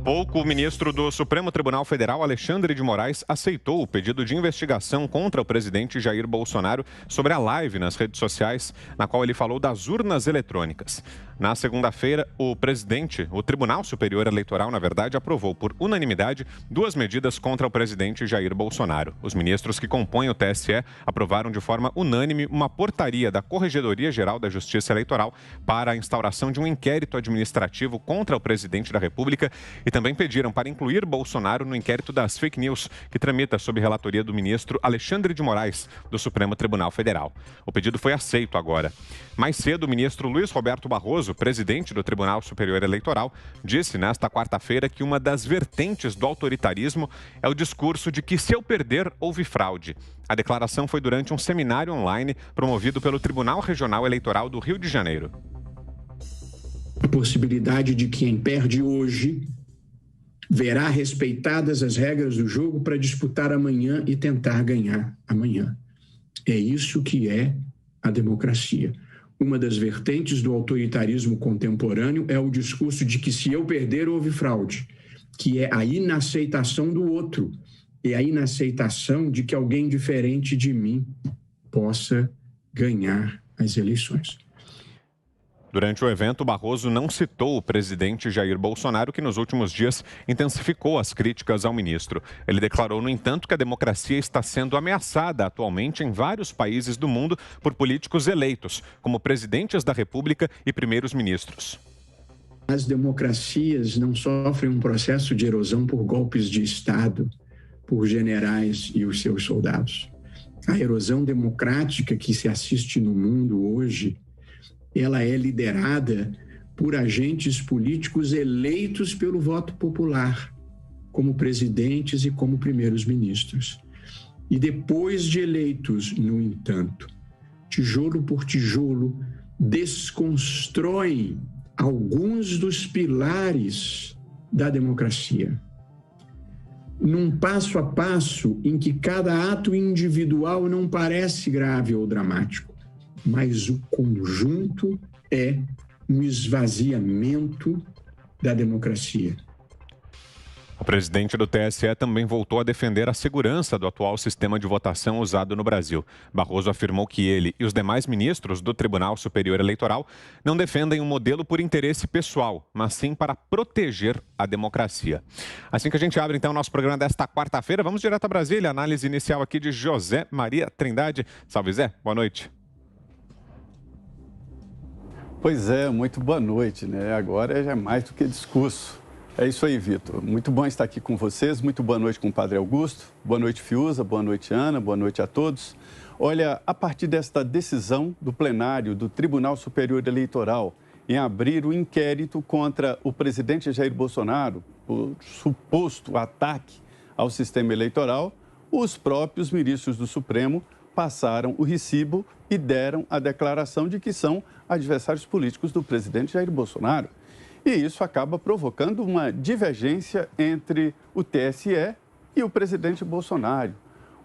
pouco, o ministro do Supremo Tribunal Federal, Alexandre de Moraes, aceitou o pedido de investigação contra o presidente Jair Bolsonaro sobre a live nas redes sociais, na qual ele falou das urnas eletrônicas. Na segunda-feira, o Tribunal Superior Eleitoral, na verdade, aprovou por unanimidade 2 medidas contra o presidente Jair Bolsonaro. Os ministros que compõem o TSE aprovaram de forma unânime uma portaria da Corregedoria Geral da Justiça Eleitoral para a instauração de um inquérito administrativo contra o presidente da República e também pediram para incluir Bolsonaro no inquérito das fake news que tramita sob relatoria do ministro Alexandre de Moraes, do Supremo Tribunal Federal. O pedido foi aceito agora. Mais cedo, o ministro Luiz Roberto Barroso, presidente do Tribunal Superior Eleitoral, disse nesta quarta-feira que uma das vertentes do autoritarismo é o discurso de que, se eu perder, houve fraude. A declaração foi durante um seminário online promovido pelo Tribunal Regional Eleitoral do Rio de Janeiro. A possibilidade de quem perde hoje verá respeitadas as regras do jogo para disputar amanhã e tentar ganhar amanhã. É isso que é a democracia. Uma das vertentes do autoritarismo contemporâneo é o discurso de que, se eu perder, houve fraude, que é a inaceitação do outro, é a inaceitação de que alguém diferente de mim possa ganhar as eleições. Durante o evento, Barroso não citou o presidente Jair Bolsonaro, que nos últimos dias intensificou as críticas ao ministro. Ele declarou, no entanto, que a democracia está sendo ameaçada atualmente em vários países do mundo por políticos eleitos, como presidentes da República e primeiros ministros. As democracias não sofrem um processo de erosão por golpes de Estado, por generais e os seus soldados. A erosão democrática que se assiste no mundo hoje, ela é liderada por agentes políticos eleitos pelo voto popular, como presidentes e como primeiros ministros. E depois de eleitos, no entanto, tijolo por tijolo, desconstroem alguns dos pilares da democracia. Num passo a passo em que cada ato individual não parece grave ou dramático, mas o conjunto é um esvaziamento da democracia. O presidente do TSE também voltou a defender a segurança do atual sistema de votação usado no Brasil. Barroso afirmou que ele e os demais ministros do Tribunal Superior Eleitoral não defendem um modelo por interesse pessoal, mas sim para proteger a democracia. Assim que a gente abre, então, o nosso programa desta quarta-feira, vamos direto a Brasília. Análise inicial aqui de José Maria Trindade. Salve, Zé. Boa noite. Pois é, muito boa noite, né? Agora já é mais do que discurso. É isso aí, Vitor. Muito bom estar aqui com vocês. Muito boa noite com o Padre Augusto. Boa noite, Fiuza. Boa noite, Ana. Boa noite a todos. Olha, a partir desta decisão do plenário do Tribunal Superior Eleitoral em abrir o inquérito contra o presidente Jair Bolsonaro por suposto ataque ao sistema eleitoral, os próprios ministros do Supremo passaram o recibo e deram a declaração de que são adversários políticos do presidente Jair Bolsonaro. E isso acaba provocando uma divergência entre o TSE e o presidente Bolsonaro.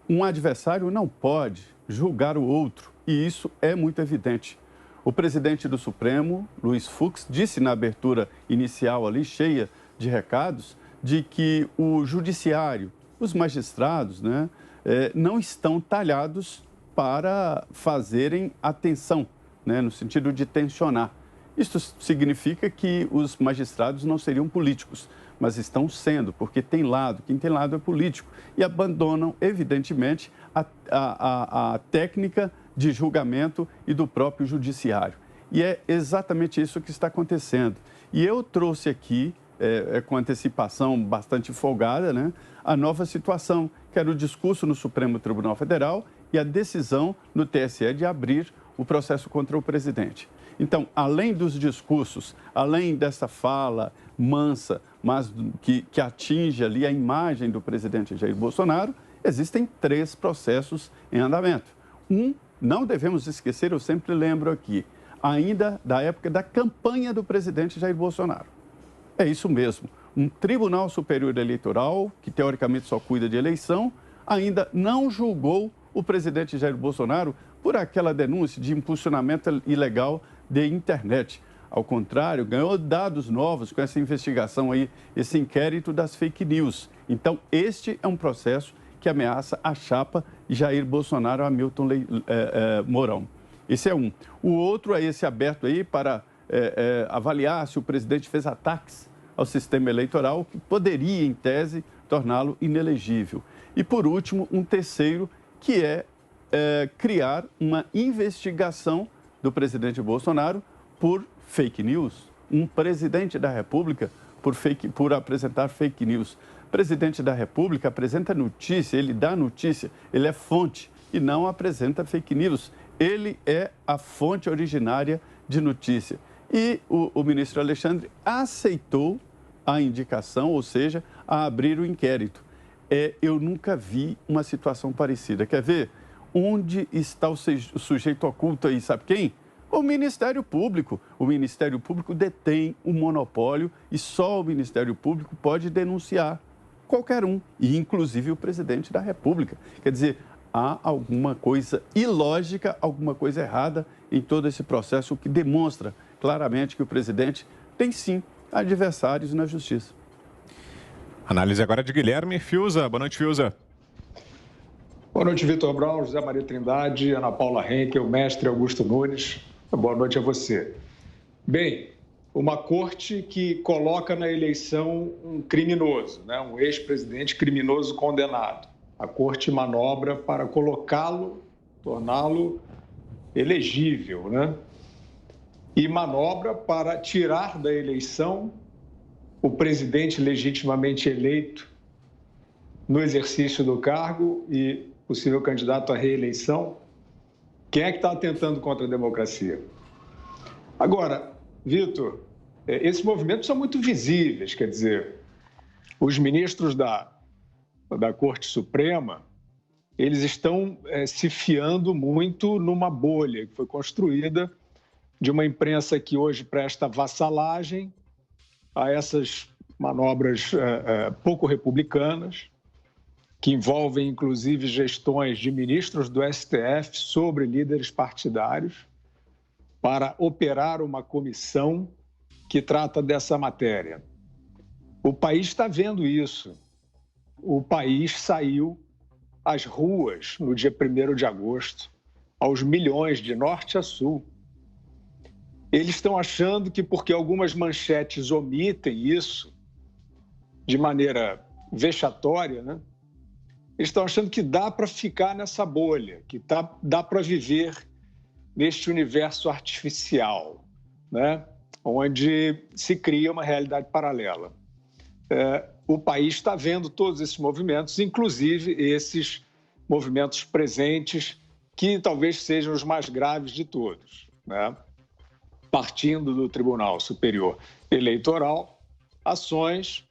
Um adversário não pode julgar o outro, e isso é muito evidente. O presidente do Supremo, Luiz Fux, disse na abertura inicial ali, cheia de recados, de que o judiciário, os magistrados, não estão talhados para fazerem atenção, no sentido de tensionar. Isso significa que os magistrados não seriam políticos, mas estão sendo, porque tem lado, quem tem lado é político, e abandonam, evidentemente, a técnica de julgamento e do próprio judiciário. E é exatamente isso que está acontecendo. E eu trouxe aqui, com antecipação bastante folgada, a nova situação, que era o discurso no Supremo Tribunal Federal e a decisão no TSE de abrir o processo contra o presidente. Então, além dos discursos, além dessa fala mansa, mas que atinge ali a imagem do presidente Jair Bolsonaro, existem 3 processos em andamento. Não devemos esquecer, eu sempre lembro aqui, ainda da época da campanha do presidente Jair Bolsonaro. É isso mesmo. Um Tribunal Superior Eleitoral, que teoricamente só cuida de eleição, ainda não julgou o presidente Jair Bolsonaro por aquela denúncia de impulsionamento ilegal de internet. Ao contrário, ganhou dados novos com essa investigação aí, esse inquérito das fake news. Então, este é um processo que ameaça a chapa Jair Bolsonaro, Hamilton Mourão. Esse é um. O outro é esse aberto aí para avaliar se o presidente fez ataques ao sistema eleitoral, que poderia, em tese, torná-lo inelegível. E, por último, um terceiro, que é criar uma investigação do presidente Bolsonaro por fake news. Um presidente da República por apresentar fake news. O presidente da República apresenta notícia, ele dá notícia, ele é fonte e não apresenta fake news. Ele é a fonte originária de notícia. E o ministro Alexandre aceitou a indicação, ou seja, a abrir o inquérito. Eu nunca vi uma situação parecida. Quer ver? Onde está o sujeito oculto aí? Sabe quem? O Ministério Público. O Ministério Público detém o monopólio e só o Ministério Público pode denunciar qualquer um, e inclusive o presidente da República. Quer dizer, há alguma coisa ilógica, alguma coisa errada em todo esse processo, o que demonstra claramente que o presidente tem sim adversários na justiça. Análise agora de Guilherme Fiuza. Boa noite, Fiuza. Boa noite, Vitor Brown, José Maria Trindade, Ana Paula Henkel, mestre Augusto Nunes. Boa noite a você. Bem, uma corte que coloca na eleição um criminoso, né? Um ex-presidente criminoso condenado. A corte manobra para colocá-lo, torná-lo elegível, né? E manobra para tirar da eleição o presidente legitimamente eleito no exercício do cargo e possível candidato à reeleição. Quem é que está atentando contra a democracia? Agora, Vitor, esses movimentos são muito visíveis, quer dizer, os ministros da Corte Suprema, eles estão se fiando muito numa bolha que foi construída de uma imprensa que hoje presta vassalagem a essas manobras pouco republicanas, que envolvem, inclusive, gestões de ministros do STF sobre líderes partidários, para operar uma comissão que trata dessa matéria. O país está vendo isso. O país saiu às ruas no dia 1º de agosto, aos milhões, de norte a sul. Eles estão achando que, porque algumas manchetes omitem isso de maneira vexatória, né? Eles estão achando que dá para ficar nessa bolha, que dá para viver neste universo artificial, né? Onde se cria uma realidade paralela. O país está vendo todos esses movimentos, inclusive esses movimentos presentes, que talvez sejam os mais graves de todos, né? Partindo do Tribunal Superior Eleitoral, ações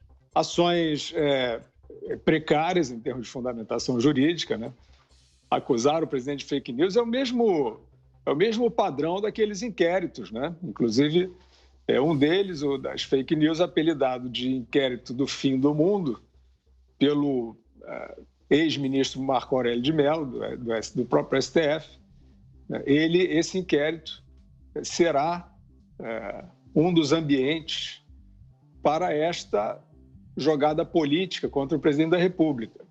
precárias em termos de fundamentação jurídica, né? Acusar o presidente de fake news é o mesmo padrão daqueles inquéritos, né? Inclusive, um deles, o das fake news, apelidado de inquérito do fim do mundo, pelo ex-ministro Marco Aurélio de Mello, do próprio STF. Esse inquérito será um dos ambientes para esta jogada política contra o presidente da República.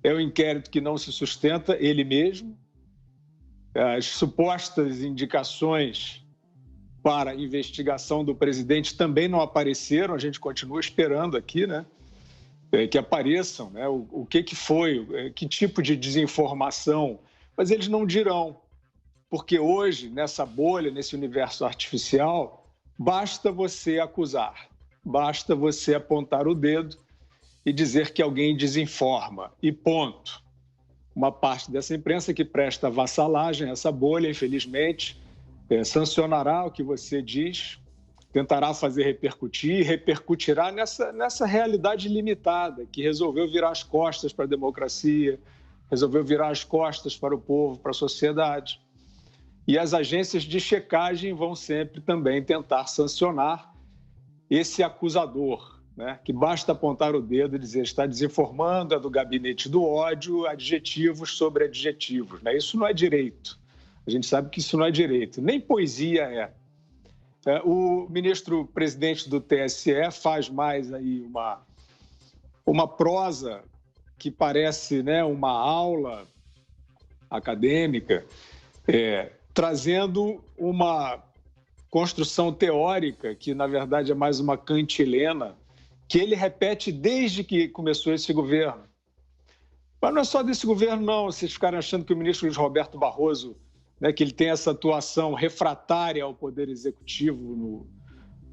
É um inquérito que não se sustenta ele mesmo. As supostas indicações para investigação do presidente também não apareceram. A gente continua esperando aqui, né, que apareçam, né, o que foi, que tipo de desinformação. Mas eles não dirão, porque hoje, nessa bolha, nesse universo artificial, basta você acusar. Basta você apontar o dedo e dizer que alguém desinforma. E ponto. Uma parte dessa imprensa que presta vassalagem a essa bolha, infelizmente, sancionará o que você diz, tentará fazer repercutir e repercutirá nessa realidade limitada, que resolveu virar as costas para a democracia, resolveu virar as costas para o povo, para a sociedade. E as agências de checagem vão sempre também tentar sancionar esse acusador, né? Que basta apontar o dedo e dizer está desinformando, é do gabinete do ódio, adjetivos sobre adjetivos, né? Isso não é direito. A gente sabe que isso não é direito, nem poesia é. O ministro-presidente do TSE faz mais aí uma prosa que parece, né, uma aula acadêmica, trazendo uma construção teórica que, na verdade, é mais uma cantilena, que ele repete desde que começou esse governo. Mas não é só desse governo, não. Vocês ficarem achando que o ministro Luiz Roberto Barroso, né, que ele tem essa atuação refratária ao Poder Executivo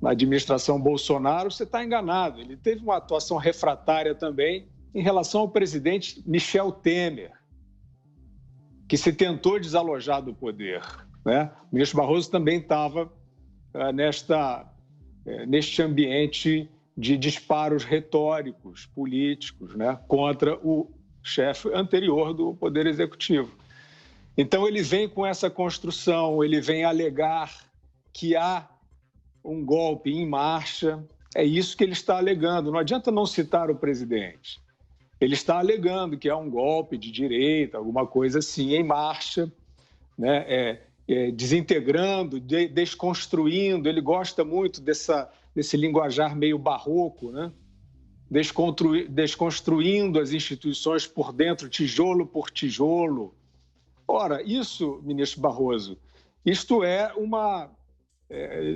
na administração Bolsonaro, você está enganado. Ele teve uma atuação refratária também em relação ao presidente Michel Temer, que se tentou desalojar do poder, né? O ministro Barroso também estava neste ambiente de disparos retóricos, políticos, né, contra o chefe anterior do Poder Executivo. Então, ele vem com essa construção, ele vem alegar que há um golpe em marcha. É isso que ele está alegando. Não adianta não citar o presidente. Ele está alegando que há um golpe de direita, alguma coisa assim, em marcha, né? Desintegrando, desconstruindo. Ele gosta muito desse linguajar meio barroco, né? Desconstruindo as instituições por dentro, tijolo por tijolo. Ora, isso, ministro Barroso, isto é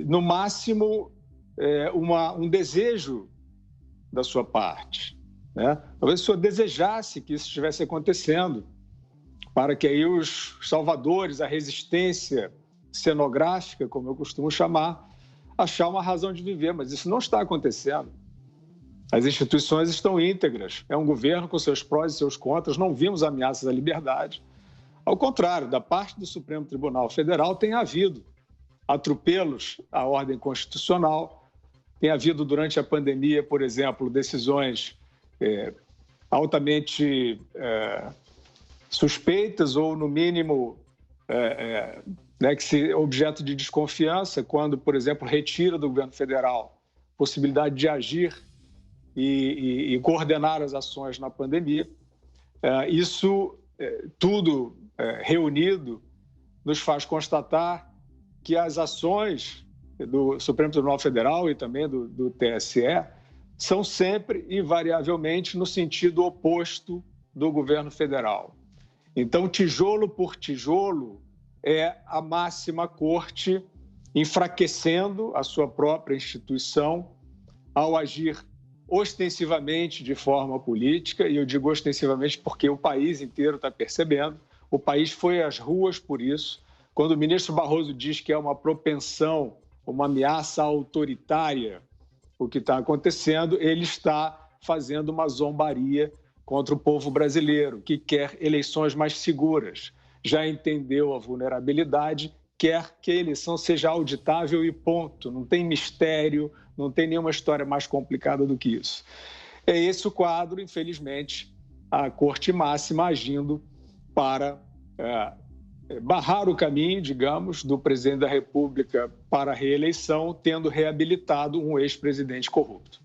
no máximo, um desejo da sua parte, né? Talvez o senhor desejasse que isso estivesse acontecendo, para que aí os salvadores, a resistência cenográfica, como eu costumo chamar, achar uma razão de viver, mas isso não está acontecendo. As instituições estão íntegras, é um governo com seus prós e seus contras, não vimos ameaças à liberdade. Ao contrário, da parte do Supremo Tribunal Federal tem havido atropelos à ordem constitucional, tem havido durante a pandemia, por exemplo, decisões altamente suspeitas ou, no mínimo, que se objeto de desconfiança, quando, por exemplo, retira do governo federal a possibilidade de agir e coordenar as ações na pandemia. Isso tudo reunido nos faz constatar que as ações do Supremo Tribunal Federal e também do TSE são sempre, invariavelmente, no sentido oposto do governo federal. Então, tijolo por tijolo, é a máxima corte enfraquecendo a sua própria instituição ao agir ostensivamente de forma política, e eu digo ostensivamente porque o país inteiro está percebendo, o país foi às ruas por isso. Quando o ministro Barroso diz que é uma propensão, uma ameaça autoritária, o que está acontecendo, ele está fazendo uma zombaria contra o povo brasileiro, que quer eleições mais seguras, já entendeu a vulnerabilidade, quer que a eleição seja auditável e ponto, não tem mistério, não tem nenhuma história mais complicada do que isso. É esse o quadro, infelizmente, a Corte Máxima agindo para barrar o caminho, digamos, do presidente da República para a reeleição, tendo reabilitado um ex-presidente corrupto.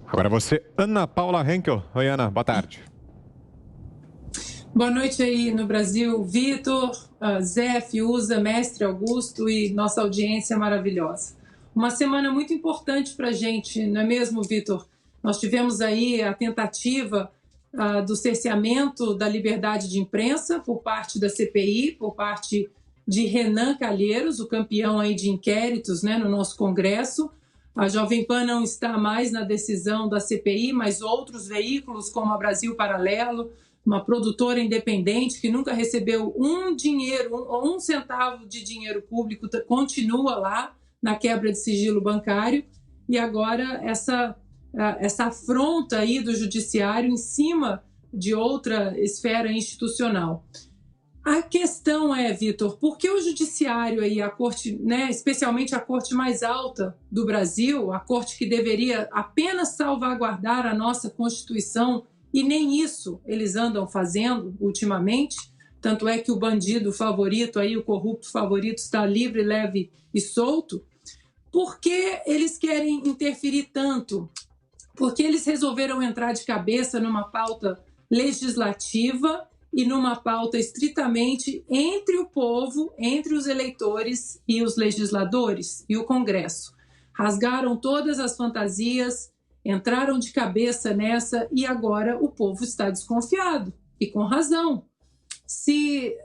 Agora você, Ana Paula Henkel. Oi, Ana, boa tarde. Boa noite aí no Brasil, Vitor, Zé, Fiuza, Mestre Augusto e nossa audiência maravilhosa. Uma semana muito importante para a gente, não é mesmo, Vitor? Nós tivemos aí a tentativa do cerceamento da liberdade de imprensa por parte da CPI, por parte de Renan Calheiros, o campeão aí de inquéritos, né, no nosso Congresso. A Jovem Pan não está mais na decisão da CPI, mas outros veículos, como a Brasil Paralelo, uma produtora independente que nunca recebeu um centavo de dinheiro público, continua lá na quebra de sigilo bancário. E agora essa afronta aí do judiciário em cima de outra esfera institucional. A questão é, Vitor, por que o judiciário aí, a corte, né, especialmente a corte mais alta do Brasil, a corte que deveria apenas salvaguardar a nossa Constituição, e nem isso eles andam fazendo ultimamente, tanto é que o bandido favorito, aí, o corrupto favorito, está livre, leve e solto. Por que eles querem interferir tanto? Porque eles resolveram entrar de cabeça numa pauta legislativa e numa pauta estritamente entre o povo, entre os eleitores e os legisladores e o Congresso. Rasgaram todas as fantasias, entraram de cabeça nessa e agora o povo está desconfiado, e com razão. Se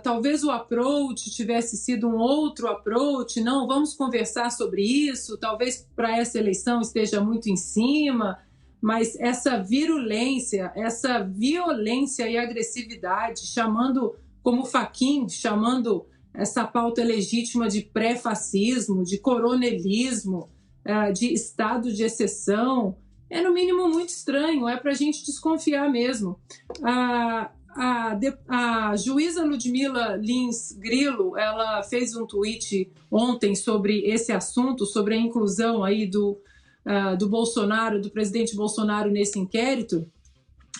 talvez o approach tivesse sido um outro approach, não, vamos conversar sobre isso, talvez para essa eleição esteja muito em cima, mas essa virulência, essa violência e agressividade, chamando, como Fachin, chamando essa pauta legítima de pré-fascismo, de coronelismo, de estado de exceção, é no mínimo muito estranho, é para a gente desconfiar mesmo. A juíza Ludmila Lins Grillo, ela fez um tweet ontem sobre esse assunto, sobre a inclusão aí do Bolsonaro, do presidente Bolsonaro nesse inquérito,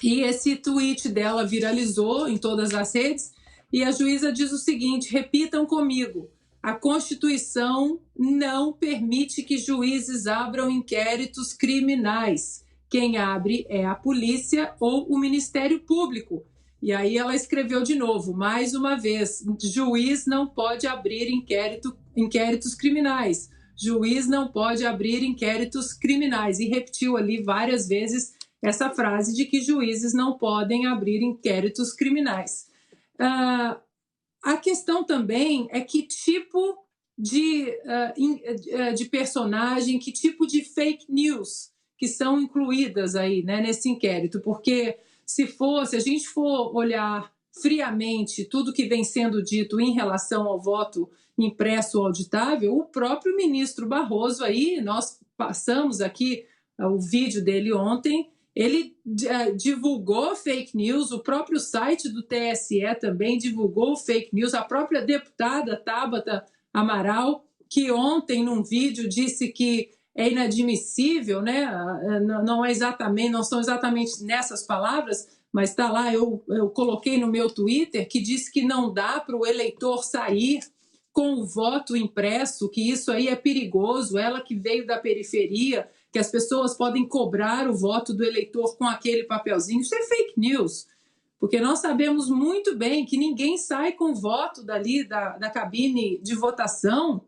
e esse tweet dela viralizou em todas as redes, e a juíza diz o seguinte: repitam comigo, a Constituição não permite que juízes abram inquéritos criminais. Quem abre é a polícia ou o Ministério Público. E aí ela escreveu de novo, mais uma vez, juiz não pode abrir inquéritos criminais. Juiz não pode abrir inquéritos criminais. E repetiu ali várias vezes essa frase de que juízes não podem abrir inquéritos criminais. A questão também é que tipo de personagem, que tipo de fake news que são incluídas aí, né, nesse inquérito, porque se a gente for olhar friamente tudo que vem sendo dito em relação ao voto impresso ou auditável, o próprio ministro Barroso aí, nós passamos aqui o vídeo dele ontem, ele divulgou fake news, o próprio site do TSE também divulgou fake news, a própria deputada Tabata Amaral, que ontem num vídeo disse que é inadmissível, né? Não são exatamente nessas palavras, mas está lá, eu coloquei no meu Twitter, que disse que não dá para o eleitor sair com o voto impresso, que isso aí é perigoso, ela que veio da periferia, que as pessoas podem cobrar o voto do eleitor com aquele papelzinho. Isso é fake news, porque nós sabemos muito bem que ninguém sai com o voto dali da cabine de votação.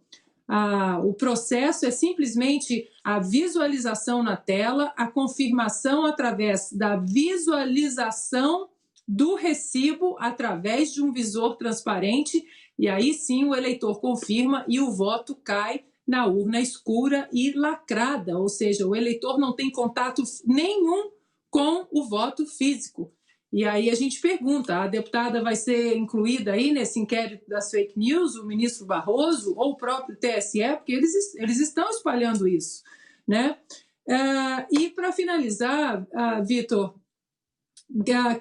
O processo é simplesmente a visualização na tela, a confirmação através da visualização do recibo através de um visor transparente, e aí sim o eleitor confirma e o voto cai na urna escura e lacrada, ou seja, o eleitor não tem contato nenhum com o voto físico. E aí a gente pergunta, a deputada vai ser incluída aí nesse inquérito das fake news, o ministro Barroso ou o próprio TSE, porque eles estão espalhando isso, né? E para finalizar, Vitor,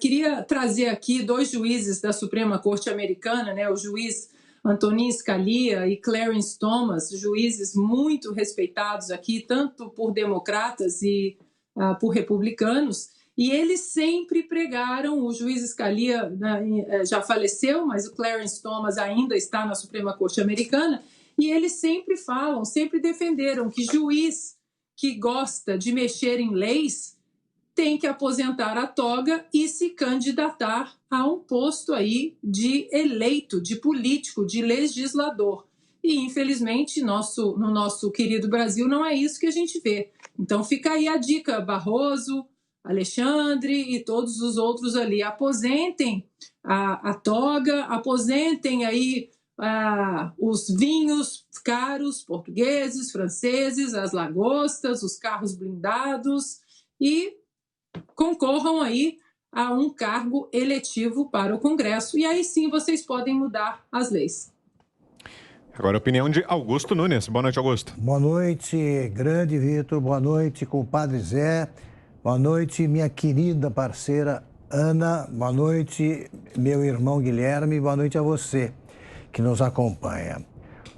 queria trazer aqui 2 juízes da Suprema Corte Americana, né? O juiz Antonin Scalia e Clarence Thomas, juízes muito respeitados aqui, tanto por democratas e por republicanos, e eles sempre pregaram, o juiz Scalia já faleceu, mas o Clarence Thomas ainda está na Suprema Corte Americana, e eles sempre falam, sempre defenderam que juiz que gosta de mexer em leis tem que aposentar a toga e se candidatar a um posto aí de eleito, de político, de legislador. E, infelizmente, no nosso querido Brasil, não é isso que a gente vê. Então, fica aí a dica, Barroso, Alexandre e todos os outros ali. Aposentem a toga, aposentem aí os vinhos caros, portugueses, franceses, as lagostas, os carros blindados e concorram aí a um cargo eletivo para o Congresso. E aí sim vocês podem mudar as leis. Agora a opinião de Augusto Nunes. Boa noite, Augusto. Boa noite, grande Vitor. Boa noite, compadre Zé. Boa noite, minha querida parceira Ana. Boa noite, meu irmão Guilherme. Boa noite a você que nos acompanha.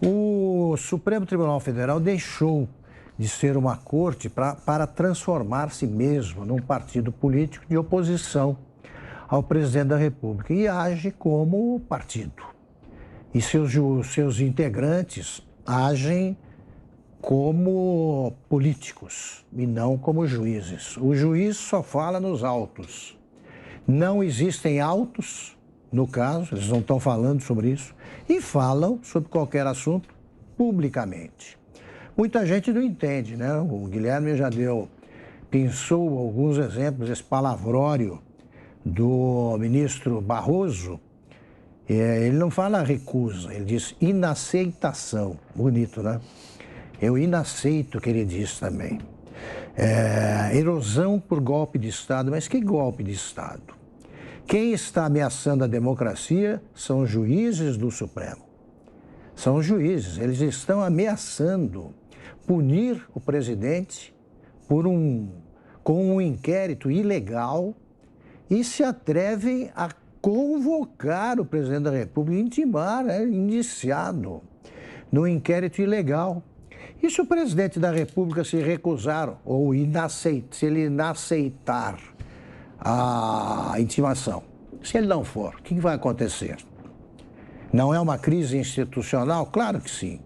O Supremo Tribunal Federal deixou de ser uma corte para transformar-se mesmo num partido político de oposição ao presidente da República e age como partido. E seus integrantes agem como políticos e não como juízes. O juiz só fala nos autos. Não existem autos, no caso, eles não estão falando sobre isso, e falam sobre qualquer assunto publicamente. Muita gente não entende, né? O Guilherme já pensou alguns exemplos, esse palavrório do ministro Barroso. Ele não fala recusa, ele diz inaceitação. Bonito, né? Eu inaceito o que ele diz também. Erosão por golpe de Estado. Mas que golpe de Estado? Quem está ameaçando a democracia são os juízes do Supremo. São os juízes. Eles estão ameaçando punir o presidente com um inquérito ilegal e se atrevem a convocar o presidente da República, intimar, indiciado no inquérito ilegal. E se o presidente da República se recusar ou se ele inaceitar a intimação, se ele não for, o que vai acontecer? Não é uma crise institucional? Claro que sim.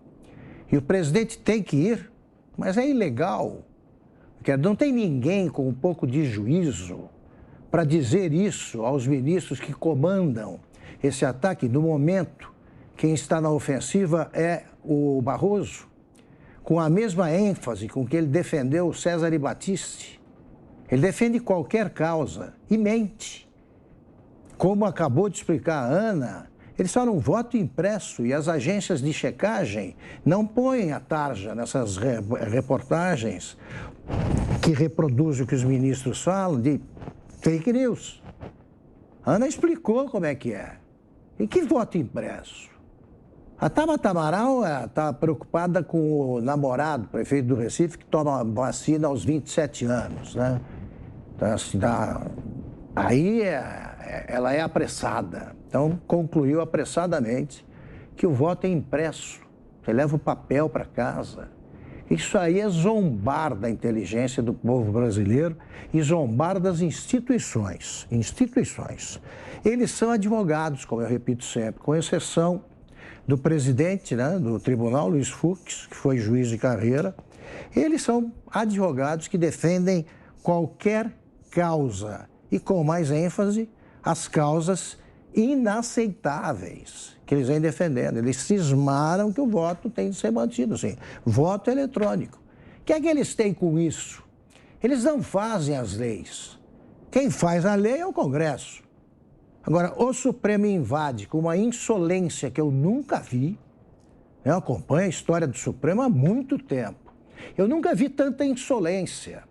E o presidente tem que ir, mas é ilegal. Porque não tem ninguém com um pouco de juízo para dizer isso aos ministros que comandam esse ataque. No momento, quem está na ofensiva é o Barroso, com a mesma ênfase com que ele defendeu o Cesare Battisti. Ele defende qualquer causa e mente. Como acabou de explicar a Ana, eles só não votam impresso e as agências de checagem não põem a tarja nessas reportagens que reproduzem o que os ministros falam de fake news. A Ana explicou como é que é. E que voto impresso? A Tabata Amaral está preocupada com o namorado, prefeito do Recife, que toma vacina aos 27 anos, né? Aí ela é apressada. Então, concluiu apressadamente que o voto é impresso. Você leva o papel para casa. Isso aí é zombar da inteligência do povo brasileiro e zombar das instituições. Eles são advogados, como eu repito sempre, com exceção do presidente, né, do tribunal, Luiz Fux, que foi juiz de carreira. Eles são advogados que defendem qualquer causa e, com mais ênfase, as causas inaceitáveis que eles vêm defendendo. Eles cismaram que o voto tem de ser mantido, sim. Voto eletrônico. O que é que eles têm com isso? Eles não fazem as leis. Quem faz a lei é o Congresso. Agora, o Supremo invade com uma insolência que eu nunca vi. Eu acompanho a história do Supremo há muito tempo. Eu nunca vi tanta insolência.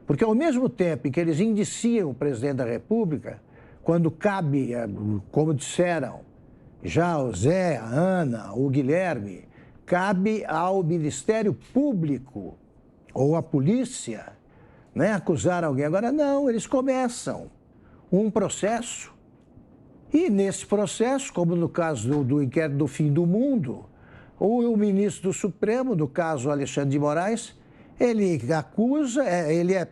Porque ao mesmo tempo em que eles indiciam o presidente da República, quando cabe, como disseram já o Zé, a Ana, o Guilherme, cabe ao Ministério Público ou à polícia, né, acusar alguém. Agora não, eles começam um processo e nesse processo, como no caso do inquérito do fim do mundo, o ministro do Supremo, no caso Alexandre de Moraes, ele acusa, ele é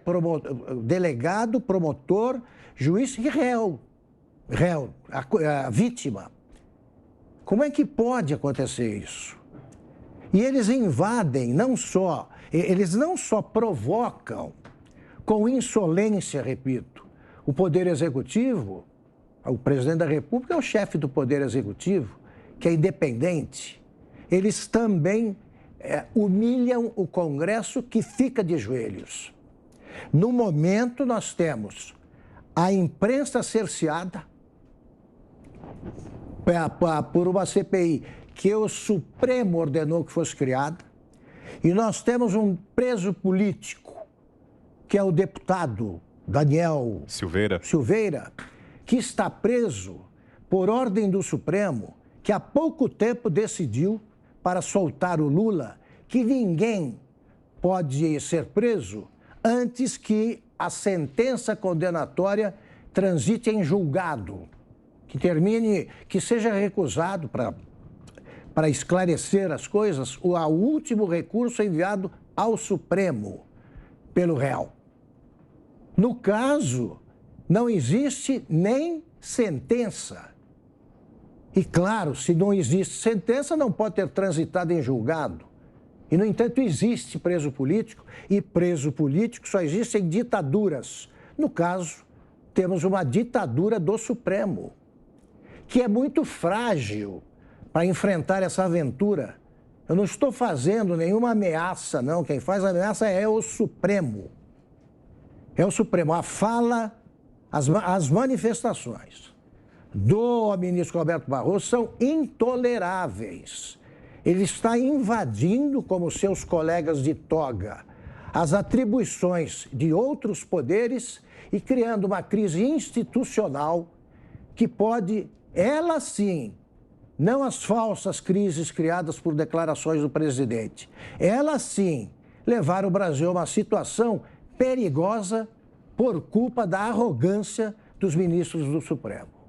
delegado, promotor, juiz e réu, a vítima. Como é que pode acontecer isso? E eles invadem, eles não só provocam com insolência, repito, o Poder Executivo, o presidente da República é o chefe do Poder Executivo, que é independente. Eles também humilham o Congresso, que fica de joelhos. No momento, nós temos a imprensa cerceada por uma CPI que o Supremo ordenou que fosse criada, e nós temos um preso político, que é o deputado Daniel Silveira, que está preso por ordem do Supremo, que há pouco tempo decidiu, para soltar o Lula, que ninguém pode ser preso antes que a sentença condenatória transite em julgado, que termine, que seja recusado para esclarecer as coisas, o último recurso enviado ao Supremo pelo réu. No caso, não existe nem sentença. E, claro, se não existe sentença, não pode ter transitado em julgado. E, no entanto, existe preso político, e preso político só existe em ditaduras. No caso temos uma ditadura do Supremo, que é muito frágil para enfrentar essa aventura. Eu não estou fazendo nenhuma ameaça, não. Quem faz a ameaça é o Supremo. É o Supremo. A fala, as manifestações do ministro Roberto Barroso são intoleráveis. Ele está invadindo, como seus colegas de toga, as atribuições de outros poderes e criando uma crise institucional que pode, ela sim, não as falsas crises criadas por declarações do presidente, ela sim levar o Brasil a uma situação perigosa por culpa da arrogância dos ministros do Supremo.